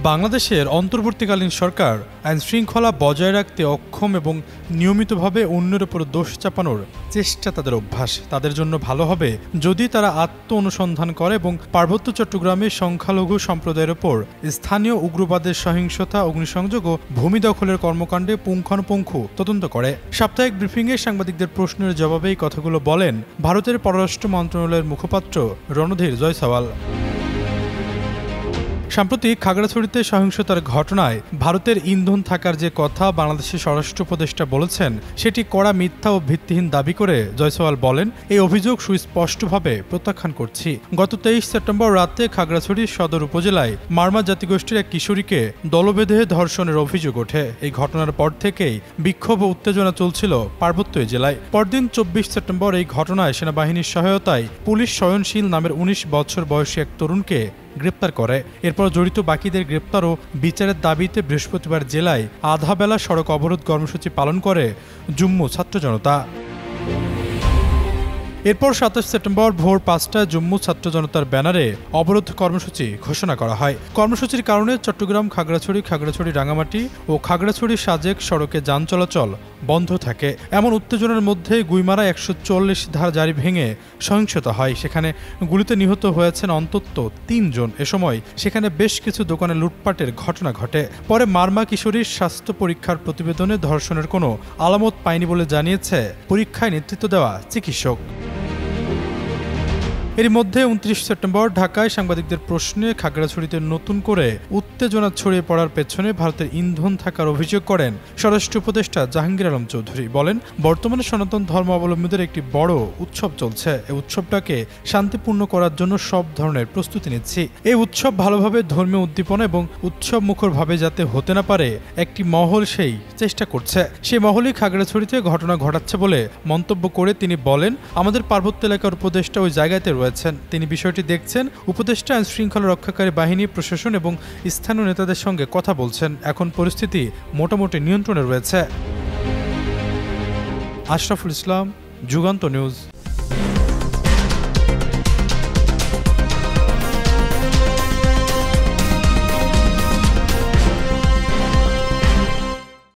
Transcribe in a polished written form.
বাংলাদেশের অন্তর্বর্তীকালীন সরকার আইনশৃঙ্খলা বজায় রাখতে অক্ষম এবং নিয়মিতভাবে অন্যের উপর দোষ চাপানোর চেষ্টা তাদের অভ্যাস। তাদের জন্য ভালো হবে যদি তারা আত্ম অনুসন্ধান করে এবং পার্বত্য চট্টগ্রামে সংখ্যালঘু সম্প্রদায়ের ওপর স্থানীয় উগ্রবাদের সহিংসতা, অগ্নিসংযোগ ও ভূমি দখলের কর্মকাণ্ডে পুঙ্খানুপুঙ্খ তদন্ত করে। সাপ্তাহিক ব্রিফিংয়ে সাংবাদিকদের প্রশ্নের জবাবে এই কথাগুলো বলেন ভারতের পররাষ্ট্র মন্ত্রণালয়ের মুখপাত্র রণধীর জয়সওয়াল। সাম্প্রতিক খাগড়াছড়িতে সহিংসতার ঘটনায় ভারতের ইন্ধন থাকার যে কথা বাংলাদেশের স্বরাষ্ট্র উপদেষ্টা বলেছেন, সেটি কড়া মিথ্যা ও ভিত্তিহীন দাবি করে জয়সওয়াল বলেন, এই অভিযোগ সুস্পষ্টভাবে প্রত্যাখ্যান করছি। গত 23 সেপ্টেম্বর রাতে খাগড়াছড়ি সদর উপজেলায় মারমা জাতিগোষ্ঠীর এক কিশোরীকে দলবেঁধে ধর্ষণের অভিযোগ ওঠে। এই ঘটনার পর থেকেই বিক্ষোভ ও উত্তেজনা চলছিল পার্বত্য জেলায়। পরদিন 24 সেপ্টেম্বর এই ঘটনায় সেনাবাহিনীর সহায়তায় পুলিশ সয়নশীল নামের 19 বছর বয়সী এক তরুণকে গ্রেপ্তার করে। এরপর জড়িত বাকিদের গ্রেপ্তার ও বিচারের দাবিতে বৃহস্পতিবার জেলায় আধা বেলা সড়ক অবরোধ কর্মসূচি পালন করে জুম্মু ছাত্র জনতা। এরপর 27 সেপ্টেম্বর ভোর 5টায় জম্মু ছাত্র জনতার ব্যানারে অবরোধ কর্মসূচি ঘোষণা করা হয়। কর্মসূচির কারণে চট্টগ্রাম খাগড়াছড়ি, খাগড়াছড়ি রাঙামাটি ও খাগড়াছড়ি সাজেক সড়কে যান চলাচল বন্ধ থাকে। এমন উত্তেজনার মধ্যে গুইমারা 144 ধারা জারি ভেঙে সহিংসতা হয়। সেখানে গুলিতে নিহত হয়েছেন অন্তত 3 জন। এ সময় সেখানে বেশ কিছু দোকানে লুটপাটের ঘটনা ঘটে। পরে মারমা কিশোরীর স্বাস্থ্য পরীক্ষার প্রতিবেদনে ধর্ষণের কোনো আলামত পায়নি বলে জানিয়েছে পরীক্ষায় নেতৃত্ব দেওয়া চিকিৎসক। এর মধ্যে 29 সেপ্টেম্বর ঢাকায় সাংবাদিকদের প্রশ্নে খাগড়াছড়িতে নতুন করে উত্তেজনা ছড়িয়ে পড়ার পেছনে ভারতের ইন্ধন থাকার অভিযোগ করেন স্বরাষ্ট্র উপদেষ্টা জাহাঙ্গীর আলম চৌধুরী। বলেন, বর্তমানে সনাতন ধর্মাবলম্বীদের একটি বড় উৎসব চলছে। এই উৎসবটাকে শান্তিপূর্ণ করার জন্য সব ধরনের প্রস্তুতি নিচ্ছি। এই উৎসব ভালোভাবে ধর্মীয় উদ্দীপনা এবং উৎসব মুখরভাবে যাতে হতে না পারে একটি মহল সেই চেষ্টা করছে। সেই মহলই খাগড়াছড়িতে ঘটনা ঘটাচ্ছে বলে মন্তব্য করে তিনি বলেন, আমাদের পার্বত্য এলাকার উপদেষ্টা ওই জায়গাতে রয়েছেন। তিনি বিষয়টি দেখছেন। উপদেষ্টা আইন শৃঙ্খলা রক্ষাকারী বাহিনী, প্রশাসন এবং স্থানীয় নেতাদের সঙ্গে কথা বলছেন। এখন পরিস্থিতি মোটামুটি নিয়ন্ত্রণে রয়েছে। আশরাফুল ইসলাম, যুগান্ত নিউজ।